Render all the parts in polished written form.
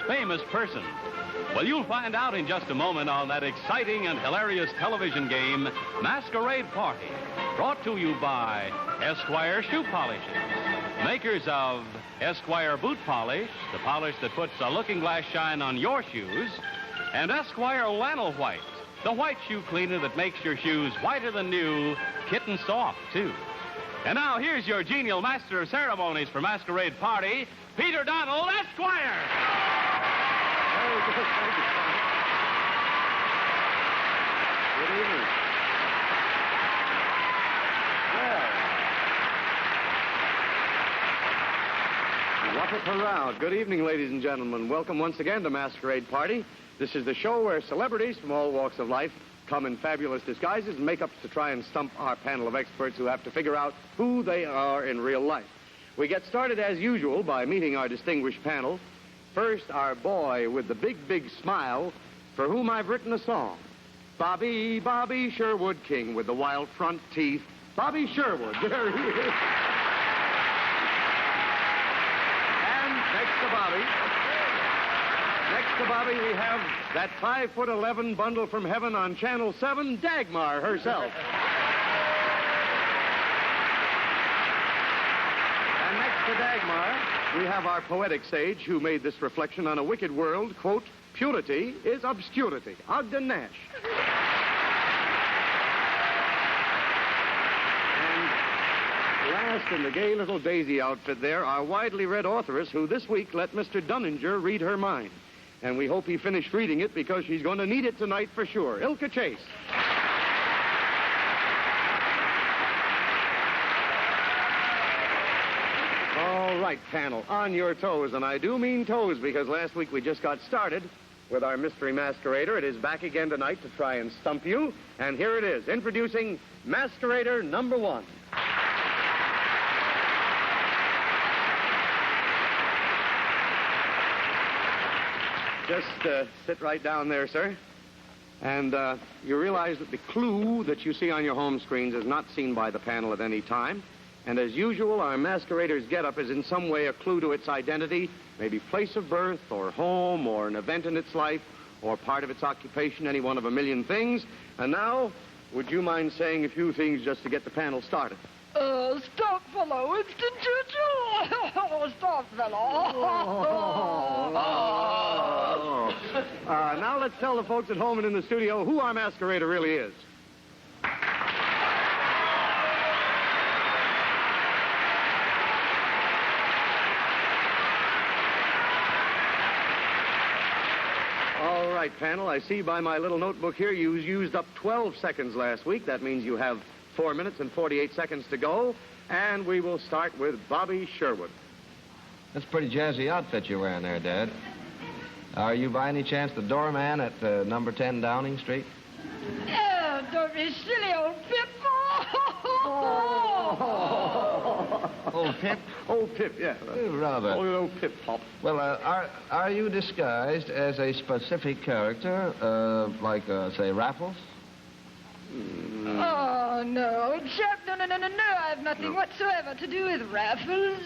famous person? Well, you'll find out in just a moment on that exciting and hilarious television game, Masquerade Party, brought to you by Esquire Shoe Polishes, makers of Esquire Boot Polish, the polish that puts a looking-glass shine on your shoes, and Esquire Flannel White, the white shoe cleaner that makes your shoes whiter than new, kitten soft, too. And now, here's your genial master of ceremonies for Masquerade Party, Peter Donald, Esquire! Very good, thank you. Good evening. Well, what a crowd. Good evening, ladies and gentlemen. Welcome once again to Masquerade Party. This is the show where celebrities from all walks of life come in fabulous disguises and make-ups to try and stump our panel of experts who have to figure out who they are in real life. We get started, as usual, by meeting our distinguished panel. First, our boy with the big, big smile, for whom I've written a song. Bobby, Bobby Sherwood King with the wild front teeth. Bobby Sherwood, there he is. And next to Bobby, we have that 5'11" bundle from heaven on Channel 7, Dagmar herself. And next to Dagmar, we have our poetic sage who made this reflection on a wicked world, quote, "Purity is obscurity." Ogden Nash. And last in the gay little daisy outfit there, our widely read authoress who this week let Mr. Dunninger read her mind. And we hope he finished reading it because she's going to need it tonight for sure. Ilka Chase. All right, panel, on your toes. And I do mean toes because last week we just got started with our mystery masquerader. It is back again tonight to try and stump you. And here it is, introducing Masquerader number 1. Just sit right down there, sir. And you realize that the clue that you see on your home screens is not seen by the panel at any time. And as usual, our masquerader's getup is in some way a clue to its identity, maybe place of birth or home or an event in its life or part of its occupation, any one of a million things. And now, would you mind saying a few things just to get the panel started? Stop, fellow, Winston Churchill. Stop, fellow. Now let's tell the folks at home and in the studio who our masquerader really is. All right, panel, I see by my little notebook here you used up 12 seconds last week. That means you have 4 minutes and 48 seconds to go, and we will start with Bobby Sherwood. That's a pretty jazzy outfit you're wearing there, Dad. Are you by any chance the doorman at number 10 Downing Street? Oh, don't be silly, old Pip. Old Pip? Old Pip, yeah. Rather. Old Pip Pop. Well, are you disguised as a specific character, like, say, Raffles? Oh, no, chap, no, I have nothing whatsoever to do with Raffles,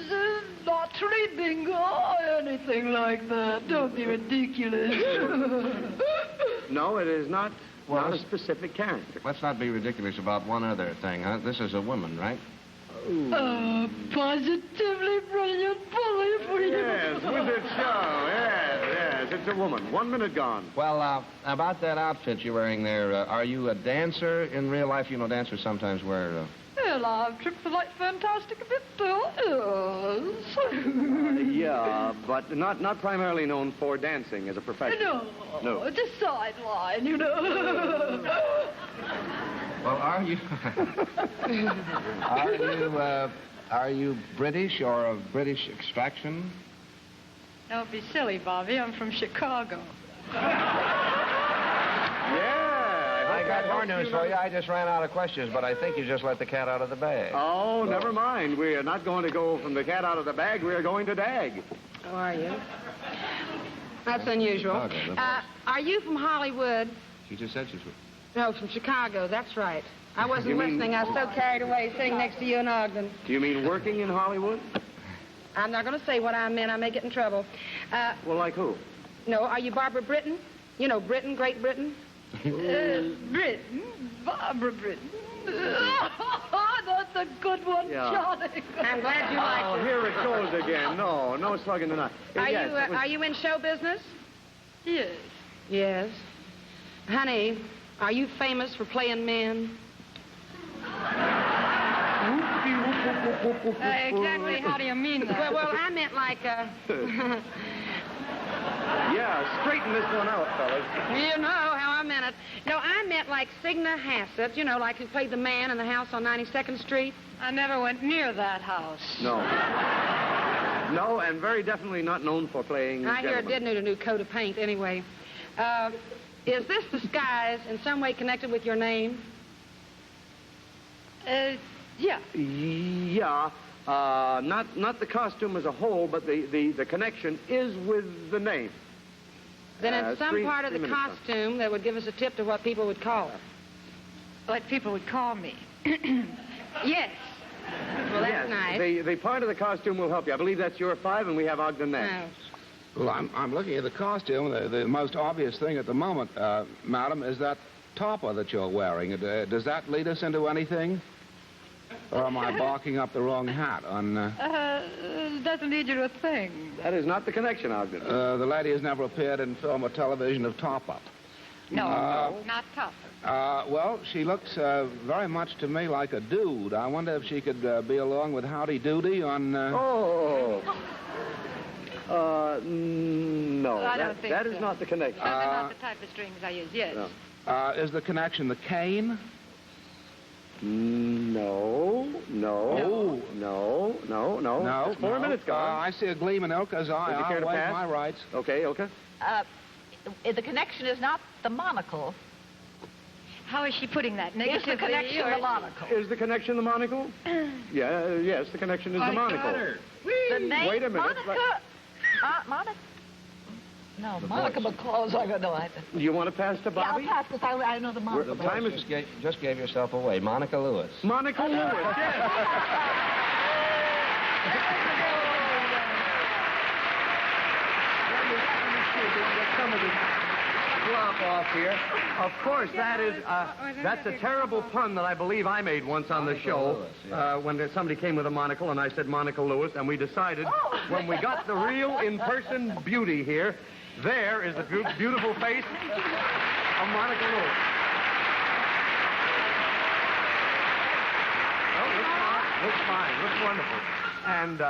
lottery, bingo, or anything like that. Don't be ridiculous. No, it is not a specific character. Let's not be ridiculous about one other thing, huh? This is a woman, right? Positively brilliant bully for you. Yes, wizard show, yes, it's a woman. 1 minute gone. Well, about that outfit you're wearing there, are you a dancer in real life? You know, dancers sometimes wear... Well, I've tripped the light fantastic a bit, yes. Yeah, but not primarily known for dancing as a profession. No. It's a sideline, you know. Well, are you British or of British extraction? Don't be silly, Bobby. I'm from Chicago. I got more news for you. I just ran out of questions, but I think you just let the cat out of the bag. Oh, never mind. We are not going to go from the cat out of the bag. We are going to dag. How are you? That's unusual. Okay, are you from Hollywood? She just said she's... No, from Chicago. That's right. I wasn't listening. I was so carried away sitting next to you in Ogden. Do you mean working in Hollywood? I'm not going to say what I meant. I may get in trouble. Well, like who? No, are you Barbara Britton? You know Britain, Great Britain? Britton? Barbara Britton? That's a good one, Yeah. Johnny. I'm glad you liked Oh, it. here it goes again. No slugging tonight. Yes, it was- Are you in show business? Yes. Yes. Honey, are you famous for playing men? Exactly how do you mean that? Well, I meant like, Yeah, straighten this one out, fellas. you know how I meant it. No, I meant like Signa Hassett, you know, like who played the man in the house on 92nd Street. I never went near that house. No. No, and very definitely not known for playing I hear it gentlemen. did need a new coat of paint anyway. Is this disguise in some way connected with your name? Yeah. Yeah, not the costume as a whole, but the connection is with the name. Then it's some part of three the minutes, huh? costume that would give us a tip to what people would call her. What people would call me. Yes. Well, that's Yes, nice. the part of the costume will help you. I believe that's your 5, and we have Ogden next. Oh. Well, I'm looking at the costume. The most obvious thing at the moment, madam, is that topper that you're wearing. Does that lead us into anything? Or am I barking up the wrong hat on... Doesn't lead you to a thing. That is not the connection, Ogden. the lady has never appeared in film or television of top-up. No, not tough. Well, she looks very much to me like a dude. I wonder if she could be along with Howdy Doody on... No. I don't think that so. is not the connection. Those are not the type of strings I use, yes. No. is the connection the cane? No. No. It's 4 minutes gone. I see a gleam in Ilka's eye. Would you care I'll to waive pass? my rights. Okay, okay. The connection is not the monocle. How is she putting that? It's Negatively? the connection or- the monocle. Is the connection the monocle? Yes, the connection is the monocle. The name Wait a minute. Monica. Monica. No, Monica McClaw's. I don't know. Do you want to pass to Yeah, I'll Bobby? pass because I know the Monica. The time is... Just gave yourself away. Monica Lewis. Monica Lewis, yes. Some of this flop off here. Of course, that's a terrible pun that I believe I made once on the Monica show Lewis, yeah. when somebody came with a monocle and I said Monica Lewis, and we decided when we got the real in-person beauty here, there is the beautiful face of Monica Lewis. Oh, looks fine, looks wonderful. And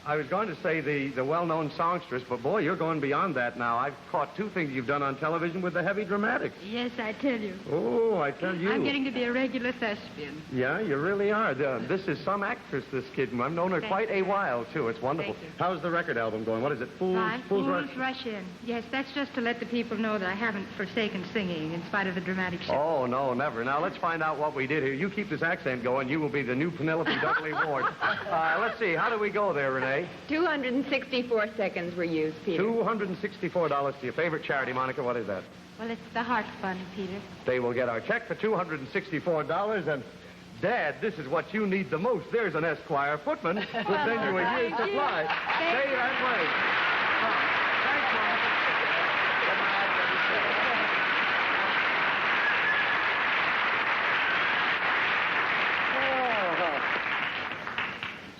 I was going to say the well-known songstress, but boy, you're going beyond that now. I've caught 2 things you've done on television with the heavy dramatics. Yes, I tell you. Oh, I tell you. I'm getting to be a regular thespian. Yeah, you really are. This is some actress, this kid. I've known her quite a while, too. It's wonderful. Thank you. How's the record album going? What is it? Fools Rush In. Yes, that's just to let the people know that I haven't forsaken singing in spite of the dramatic show. Oh, no, never. Now, let's find out what we did here. You keep this accent going. You will be the new Penelope Dudley Ward. Let's see. How do we go there, Renee? 264 seconds were used, Peter. $264 to your favorite charity, Monica. What is that? Well, it's the Heart Fund, Peter. They will get our check for $264, and Dad, this is what you need the most. There's an Esquire footman who'll send you a year's supply. Stay that way. Thanks, Monica.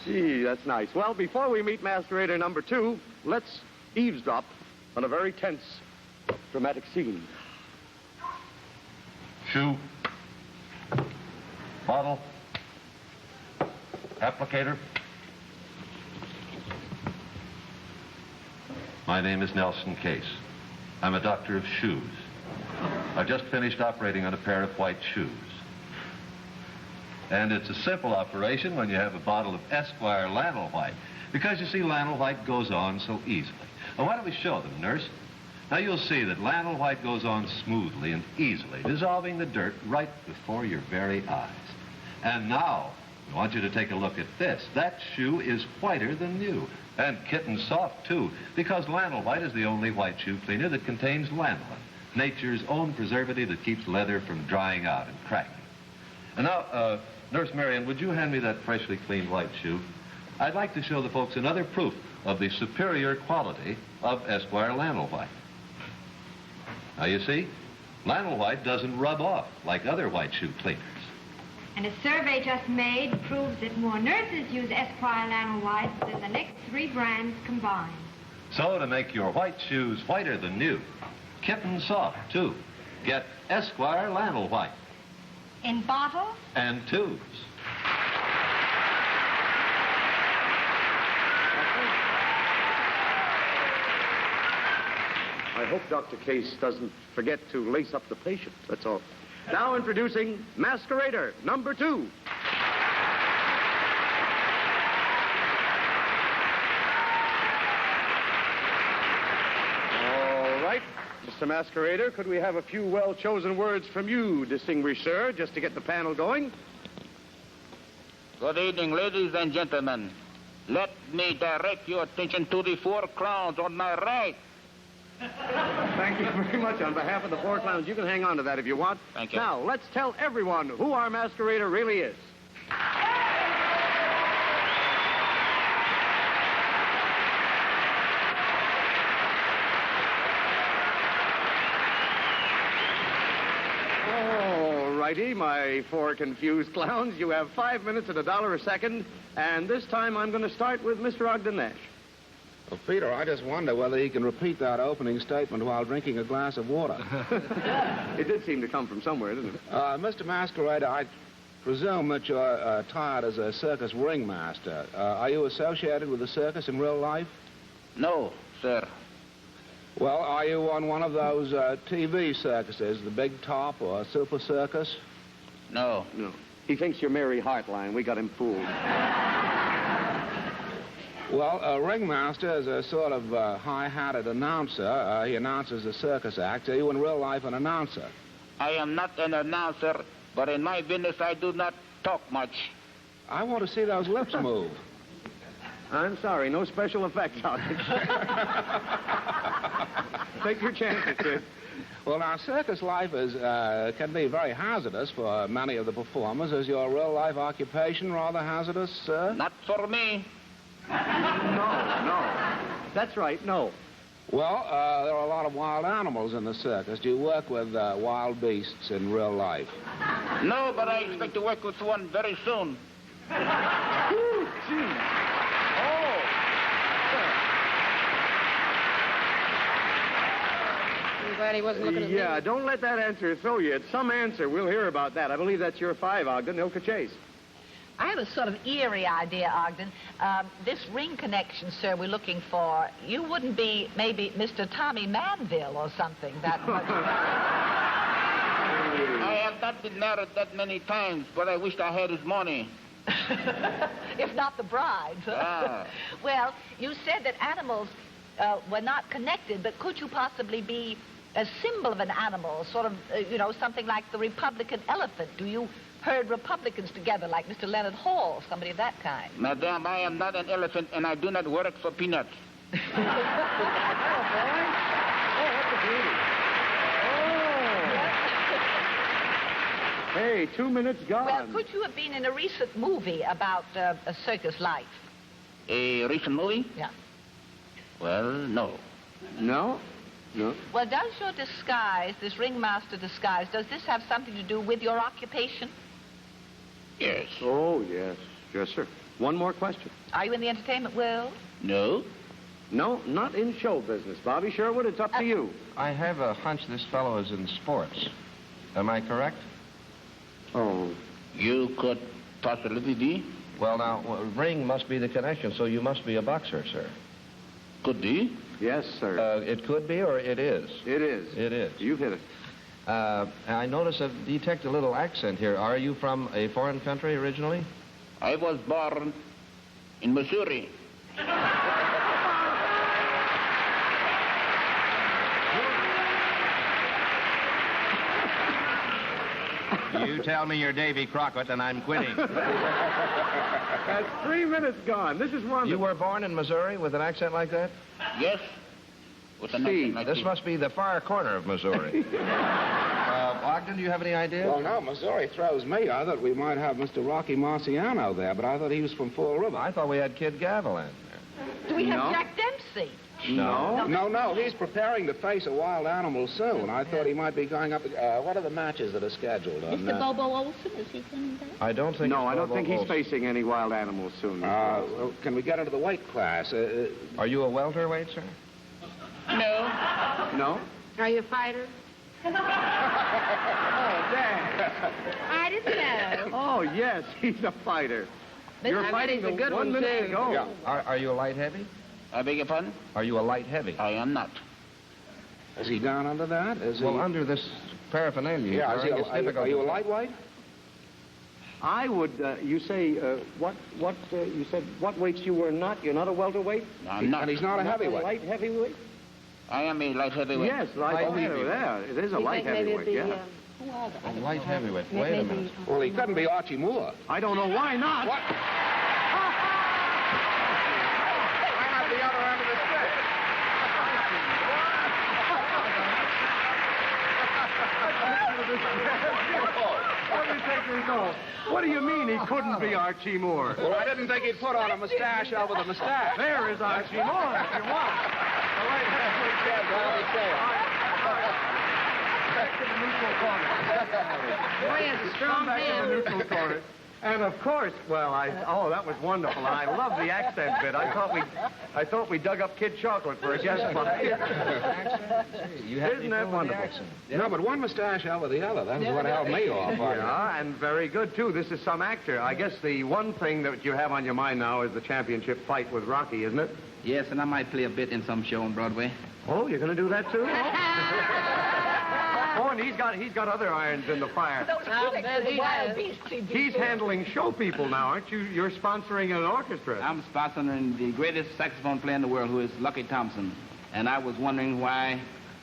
Gee, that's nice. Well, before we meet Masquerader number 2, let's eavesdrop on a very tense, dramatic scene. Shoe. Bottle. Applicator. My name is Nelson Case. I'm a doctor of shoes. I've just finished operating on a pair of white shoes. And it's a simple operation when you have a bottle of Esquire Lannel White, because you see, Lannel White goes on so easily. Well, why don't we show them, nurse? Now, you'll see that Lannel White goes on smoothly and easily, dissolving the dirt right before your very eyes. And now, I want you to take a look at this. That shoe is whiter than new, and kitten soft, too, because Lannel White is the only white shoe cleaner that contains lanolin, nature's own preservative that keeps leather from drying out and cracking. And now, Nurse Marion, would you hand me that freshly cleaned white shoe? I'd like to show the folks another proof of the superior quality of Esquire Lannel White. Now, you see, flannel white doesn't rub off like other white shoe cleaners. And a survey just made proves that more nurses use Esquire Lanol White than the next 3 brands combined. So to make your white shoes whiter than new, kitten soft, too, get Esquire Lanol White. In bottles? And tubes. I hope Dr. Case doesn't forget to lace up the patient, that's all. Now introducing Masquerader number 2. All right, Mr. Masquerader, could we have a few well-chosen words from you, distinguished sir, just to get the panel going? Good evening, ladies and gentlemen. Let me direct your attention to the 4 clowns on my right. Thank you very much. On behalf of the 4 clowns, you can hang on to that if you want. Thank you. Now, let's tell everyone who our masquerader really is. All righty, my 4 confused clowns. You have 5 minutes at $1 a second, and this time I'm going to start with Mr. Ogden Nash. Well, Peter, I just wonder whether he can repeat that opening statement while drinking a glass of water. It did seem to come from somewhere, didn't it? Mr. Masquerader, I presume that you're attired as a circus ringmaster. Are you associated with the circus in real life? No, sir. Well, are you on one of those TV circuses, the Big Top or Super Circus? No. No. He thinks you're Mary Hartline. We got him fooled. Well, a ringmaster is a sort of high-hatted announcer. He announces the circus act. Are you in real life an announcer? I am not an announcer, but in my business I do not talk much. I want to see those lips move. I'm sorry, no special effects on it. Take your chances, kid. Well, now, circus life can be very hazardous for many of the performers. Is your real-life occupation rather hazardous, sir? Not for me. No. That's right, no. Well, there are a lot of wild animals in the circus. Do you work with wild beasts in real life? No, but I expect to work with one very soon. Ooh, gee. Oh. I'm glad he wasn't looking at me. Yeah, don't let that answer throw you. It's some answer. We'll hear about that. I believe that's your 5, Ogden. Ilka Chase. I have a sort of eerie idea, Ogden. This ring connection, sir, we're looking for, you wouldn't be maybe Mr. Tommy Manville or something that much. I have not been married that many times, but I wished I had his money. If not the bride's. Ah. Well, you said that animals were not connected, but could you possibly be a symbol of an animal, sort of, something like the Republican elephant? Do you herd Republicans together like Mr. Leonard Hall, somebody of that kind? Madame, I am not an elephant, and I do not work for peanuts. Oh, that's a beauty. Oh. Hey, 2 minutes gone. Well, could you have been in a recent movie about a circus life? A recent movie? Yeah. Well, no. No? No. Well, does your disguise, this ringmaster disguise, does this have something to do with your occupation? Yes. Oh, yes. Yes, sir. One more question. Are you in the entertainment world? No. No, not in show business. Bobby Sherwood, it's up to you. I have a hunch this fellow is in sports. Am I correct? Oh. You could possibly be. Well, now, ring must be the connection, so you must be a boxer, sir. Could be. Yes, sir. It could be, or it is? It is. It is. You've hit it. I notice I detect a little accent here. Are you from a foreign country originally? I was born in Missouri. You tell me you're Davy Crockett, and I'm quitting. That's 3 minutes gone. This is wonderful. You were born in Missouri with an accent like that? Yes. With an Steve, accent like This must be the far corner of Missouri. Ogden, do you have any idea? Well, no, Missouri throws me. I thought we might have Mr. Rocky Marciano there, but I thought he was from Fall River. I thought we had Kid Gavilan. Do we have No. Jack Dempsey? No, he's preparing to face a wild animal soon. I thought he might be going up... what are the matches that are scheduled? Mr. Bobo Olson, is he coming back? I don't think No, I don't think he's facing any wild animals soon. Well, can we get into the weight class? Are you a welterweight, sir? No. No? Are you a fighter? Oh, Dan. I didn't know. Oh, yes, he's a fighter. You're fighting a good 1 minute too. ago. Yeah. Are you a light heavy? I beg your pardon? Are you a light heavy? I am not. Is he down under that? Well, under this paraphernalia. Yeah, sir, it's difficult are you a to- lightweight? I would, you say, you said what weights you were not? You're not a welterweight? I'm not. And he's not a heavyweight. Light heavyweight? I am a light heavyweight. Yes, light heavyweight. Yeah, it is a light heavyweight, yeah. A light heavyweight. Wait a minute. Well, he couldn't be Archie Moore. I don't know why not. What? I'm at the other end of the stick. Let me take this off. What do you mean he couldn't be Archie Moore? Well, I didn't think he'd put on a mustache over the mustache. There is Archie Moore, if you want. All right, back to the neutral corner. Boy, he has a strong Back to the hand. neutral corner. And of course, well, that was wonderful, and I love the accent bit. I thought we dug up Kid Chocolate for a guest spot. Isn't that wonderful? No, but one mustache over the other. That's what held me off. Yeah, and very good, too. This is some actor. I guess the one thing that you have on your mind now is the championship fight with Rocky, isn't it? Yes, and I might play a bit in some show on Broadway. Oh, you're going to do that, too? Oh, and he's got other irons in the fire. He's handling show people now, aren't you? You're sponsoring an orchestra. I'm sponsoring the greatest saxophone player in the world, who is Lucky Thompson. And I was wondering why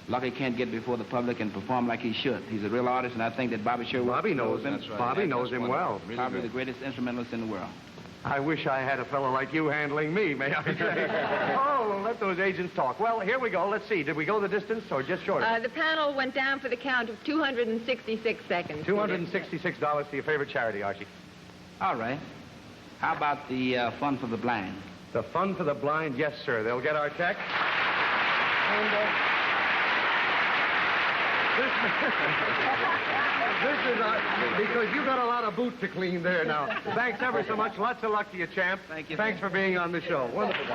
Lucky can't get before the public and perform like he should. He's a real artist, and I think that Bobby Sherwood knows him. That's right. Bobby knows him well. Really probably the greatest instrumentalist in the world. I wish I had a fellow like you handling me, may I say. Oh, well, let those agents talk. Well, here we go. Let's see. Did we go the distance or just short? The panel went down for the count of 266 seconds. $266 to your favorite charity, Archie. All right. How about the Fun for the Blind? The Fun for the Blind, yes, sir. They'll get our check. And, this is because you got a lot of boot to clean there now. Thanks ever so much. Lots of luck to you, champ. Thank you. Thanks for being on the show. Wonderful.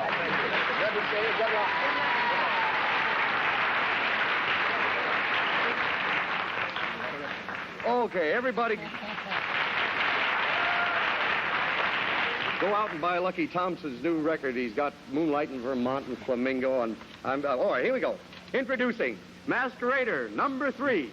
Okay, everybody. Go out and buy Lucky Thompson's new record. He's got Moonlight in Vermont and Flamingo. And all right, here we go. Introducing Masquerader number 3.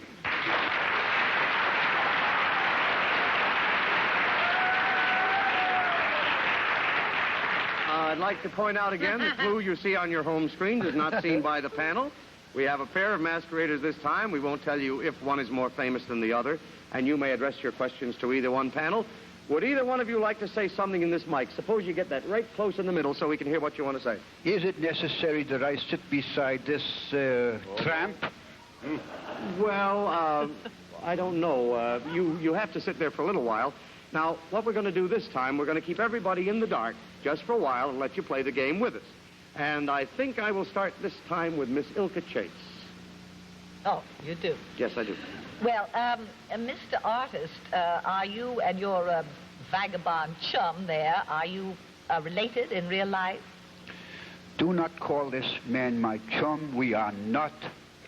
I'd like to point out again the clue you see on your home screen is not seen by the panel. We have a pair of masqueraders this time. We won't tell you if one is more famous than the other, and you may address your questions to either one panel. Would either one of you like to say something in this mic? Suppose you get that right close in the middle so we can hear what you want to say. Is it necessary that I sit beside this tramp? Well, I don't know. You have to sit there for a little while. Now, what we're going to do this time, we're going to keep everybody in the dark just for a while and let you play the game with us. And I think I will start this time with Miss Ilka Chase. Oh, you do? Yes, I do. Well, Mr. Artist, are you and your vagabond chum there, are you related in real life? Do not call this man my chum. We are not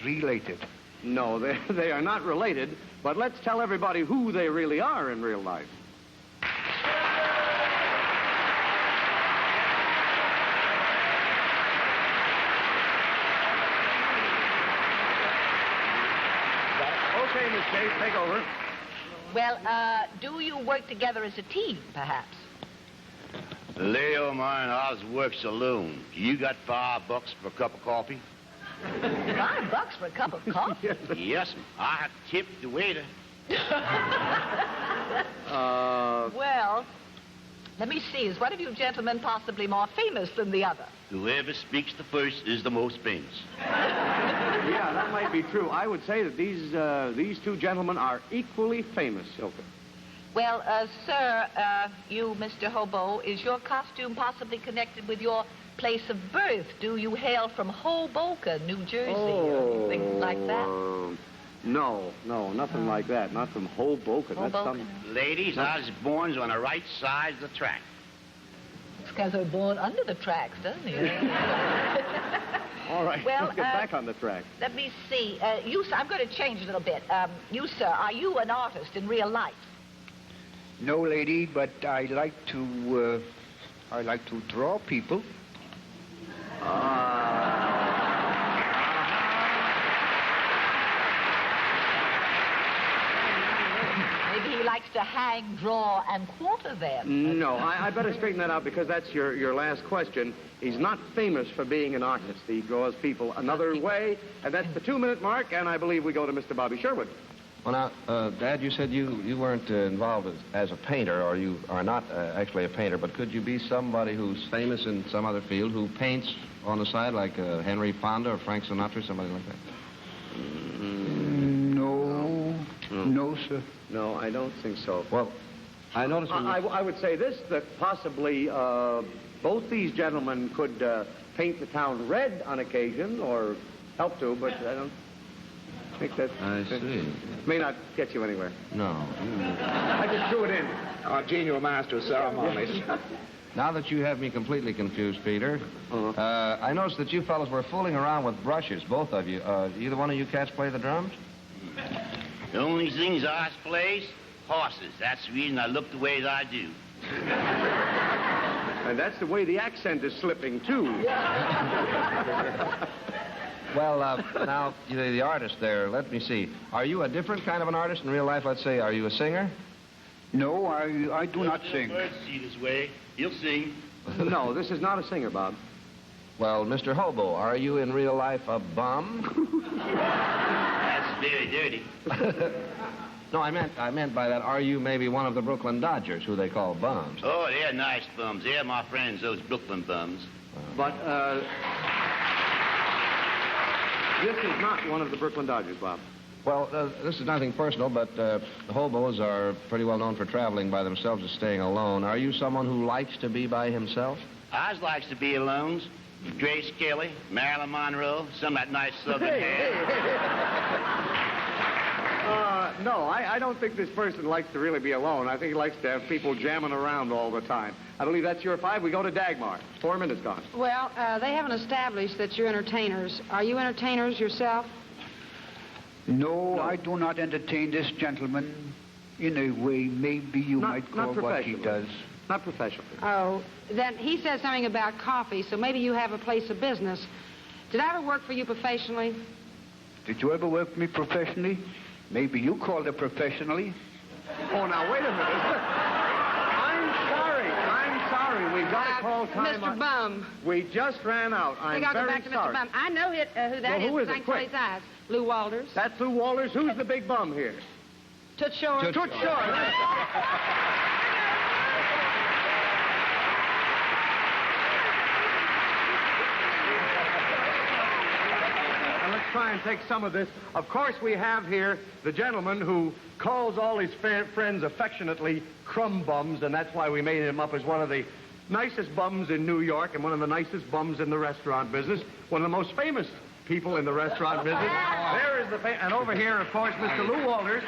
related. No, they are not related, but let's tell everybody who they really are in real life. Okay, Miss Chase, take over. Well, do you work together as a team, perhaps? Leo, mine, ours work saloon. You got $5 for a cup of coffee? $5 for a cup of coffee? Yes, ma'am. I tip the waiter. Well, let me see. Is one of you gentlemen possibly more famous than the other? Whoever speaks the first is the most famous. Yeah, that might be true. I would say that these two gentlemen are equally famous, Ilka. Well, sir, you, Mr. Hobo, is your costume possibly connected with your place of birth? Do you hail from Hoboken, New Jersey, or anything like that? No, nothing like that. Not from Hoboken. That's Hoboken? Ladies, I was born on the right side of the track. It's because they're born under the tracks, doesn't it? All right, Well, let's get back on the track. Let me see. You, sir, I'm going to change a little bit. You, sir, are you an artist in real life? No, lady, but I like to draw people. Maybe he likes to hang, draw, and quarter them. No, I better straighten that out because that's your last question. He's not famous for being an artist. He draws people another way, and that's the 2-minute mark, and I believe we go to Mr. Bobby Sherwood. Well, now, Dad, you said you weren't involved as a painter, or you are not actually a painter, but could you be somebody who's famous in some other field who paints on the side, like Henry Fonda or Frank Sinatra, somebody like that? No, sir. No, I don't think so. Well, I noticed... I would say this, that possibly both these gentlemen could paint the town red on occasion, or help to, but I don't think that... I see. May not get you anywhere. No. I just threw it in. Our genial master of ceremonies. Now that you have me completely confused, Peter, I noticed that you fellows were fooling around with brushes, both of you. Either one of you cats play the drums? The only things I plays, horses. That's the reason I look the way that I do. And that's the way the accent is slipping, too. Well, now, the artist there, let me see. Are you a different kind of an artist in real life? Let's say, are you a singer? No, I do not sing. Birds see this way. He'll sing. No, this is not a singer, Bob. Well, Mr. Hobo, are you in real life a bum? That's very dirty. No, I meant by that, are you maybe one of the Brooklyn Dodgers, who they call bums? Oh, they're nice bums. They're my friends, those Brooklyn bums. But, this is not one of the Brooklyn Dodgers, Bob. Well, this is nothing personal, but hobos are pretty well known for traveling by themselves and staying alone. Are you someone who likes to be by himself? I likes to be alone. Grace Kelly, Marilyn Monroe, some of that nice southern hair. No, I don't think this person likes to really be alone. I think he likes to have people jamming around all the time. I believe that's your 5. We go to Dagmar. 4 minutes gone. Well, they haven't established that you're entertainers. Are you entertainers yourself? No, I do not entertain this gentleman in a way maybe you might call what he does. Not professionally. Oh, then he said something about coffee, so maybe you have a place of business. Did I ever work for you professionally? Did you ever work for me professionally? Maybe you called it professionally. Oh, now, wait a minute. I'm sorry. We've got to call time Mr. Bum. We just ran out. I'm I'll go very back to sorry. Mr. Bum. I know who that Well, who is I it? can tell Quick. his eyes. Lou Walters. That's Lou Walters. Who's the big bum here? Toots Short. Toots Short. Let's try and take some of this. Of course, we have here the gentleman who calls all his friends affectionately crumb bums, and that's why we made him up as one of the nicest bums in New York and one of the nicest bums in the restaurant business, one of the most famous people in the restaurant business. There is and over here, of course, Mr. Lou Walters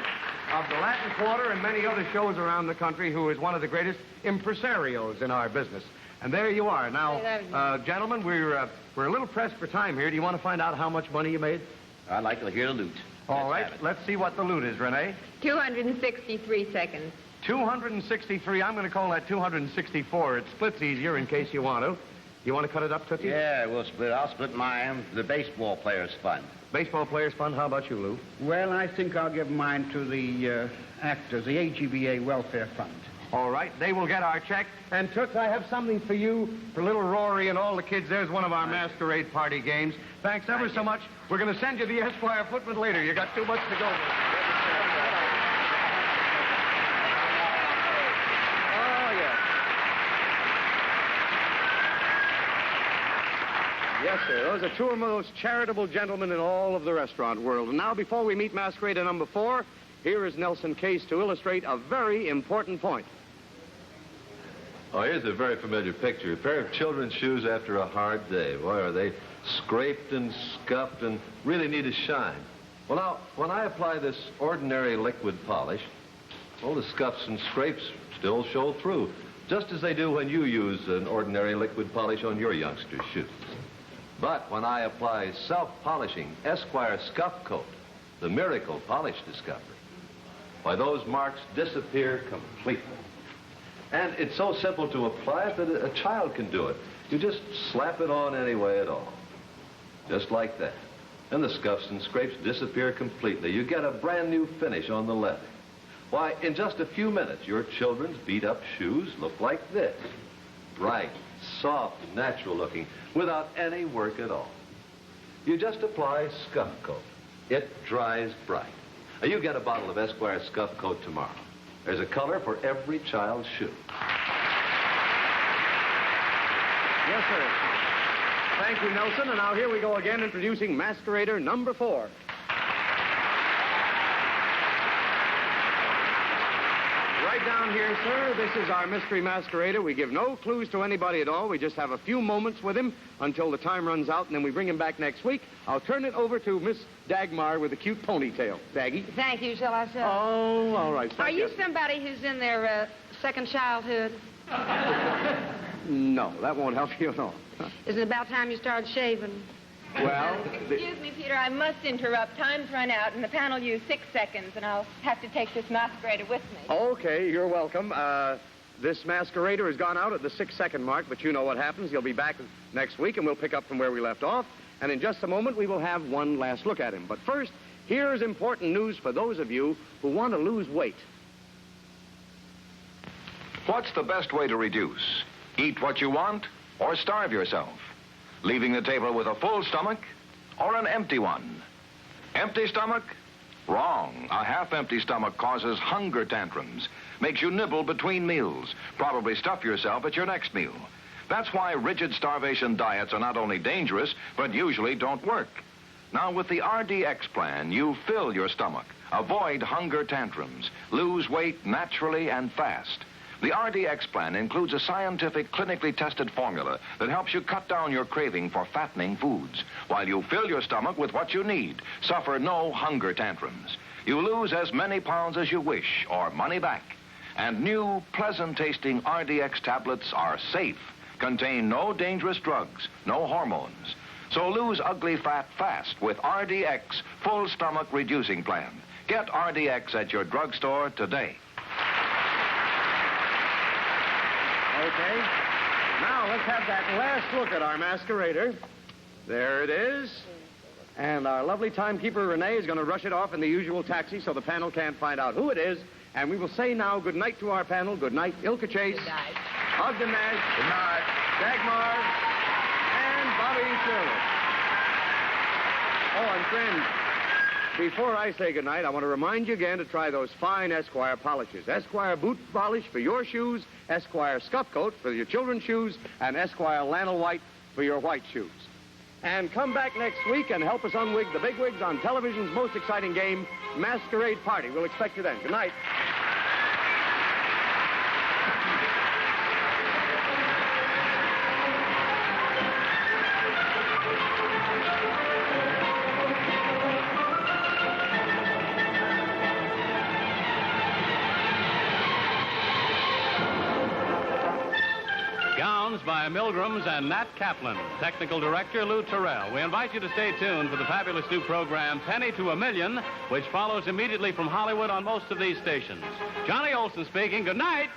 of the Latin Quarter and many other shows around the country, who is one of the greatest impresarios in our business. And there you are. Now, gentlemen, we're a little pressed for time here. Do you want to find out how much money you made? I'd like to hear the loot. All right, let's see what the loot is, Renee. 263 seconds. 263. I'm going to call that 264. It splits easier in case you want to. You want to cut it up, Tootsie? Yeah, we'll split. I'll split mine. The baseball players' fund. Baseball players' fund. How about you, Lou? Well, I think I'll give mine to the actors, the AGBA Welfare Fund. All right, they will get our check. And, Toots, I have something for you, for little Rory and all the kids. There's one of our Masquerade Party games. Thanks ever so much. We're going to send you the Esquire footman later. You got too much to go with. Yes, sir. Those are two of the most charitable gentlemen in all of the restaurant world. And now, before we meet Masquerade number 4, here is Nelson Case to illustrate a very important point. Oh, here's a very familiar picture. A pair of children's shoes after a hard day. Boy, are they scraped and scuffed and really need a shine. Well, now, when I apply this ordinary liquid polish, all the scuffs and scrapes still show through, just as they do when you use an ordinary liquid polish on your youngster's shoes. But when I apply self-polishing Esquire Scuff Coat, the miracle polish discovery, why, those marks disappear completely. And it's so simple to apply it that a child can do it. You just slap it on any way at all. Just like that. And the scuffs and scrapes disappear completely. You get a brand new finish on the leather. Why, in just a few minutes, your children's beat-up shoes look like this. Bright, soft, natural looking, without any work at all. You just apply Scuff Coat. It dries bright. Now, you get a bottle of Esquire Scuff Coat tomorrow. There's a color for every child's shoe. Yes, sir. Thank you, Nelson. And now here we go again, introducing Masquerader number 4. Right down here, sir, this is our mystery masquerader. We give no clues to anybody at all. We just have a few moments with him until the time runs out, and then we bring him back next week. I'll turn it over to Miss Dagmar with a cute ponytail. Daggy? Thank you. Shall I say? Oh, all right. Are you somebody who's in their second childhood? No, that won't help you at all. Isn't it about time you started shaving? Well... Excuse me, Peter, I must interrupt. Time's run out, and the panel used 6 seconds, and I'll have to take this masquerader with me. Okay, you're welcome. This masquerader has gone out at the 6-second mark, but you know what happens. He'll be back next week, and we'll pick up from where we left off. And in just a moment, we will have one last look at him. But first, here's important news for those of you who want to lose weight. What's the best way to reduce? Eat what you want or starve yourself? Leaving the table with a full stomach or an empty one? Empty stomach? Wrong. A half-empty stomach causes hunger tantrums, makes you nibble between meals, probably stuff yourself at your next meal. That's why rigid starvation diets are not only dangerous, but usually don't work. Now, with the RDX plan, you fill your stomach, avoid hunger tantrums, lose weight naturally and fast. The RDX plan includes a scientific, clinically tested formula that helps you cut down your craving for fattening foods, while you fill your stomach with what you need, suffer no hunger tantrums. You lose as many pounds as you wish, or money back. And new, pleasant-tasting RDX tablets are safe, contain no dangerous drugs, no hormones. So lose ugly fat fast with RDX Full Stomach Reducing Plan. Get RDX at your drugstore today. Okay. Now, let's have that last look at our masquerader. There it is. And our lovely timekeeper, Renee, is going to rush it off in the usual taxi so the panel can't find out who it is. And we will say now good night to our panel. Good night, Ilka Chase. Good night. Ogden Nash. Good night. Dagmar. And Bobby Shirley. Oh, and friends, before I say goodnight, I want to remind you again to try those fine Esquire polishes. Esquire boot polish for your shoes, Esquire scuff coat for your children's shoes, and Esquire flannel white for your white shoes. And come back next week and help us unwig the bigwigs on television's most exciting game, Masquerade Party. We'll expect you then. Good night. By Milgrams and Nat Kaplan, technical director Lou Terrell. We invite you to stay tuned for the fabulous new program Penny to a Million, which follows immediately from Hollywood on most of these stations. Johnny Olson speaking. Good night.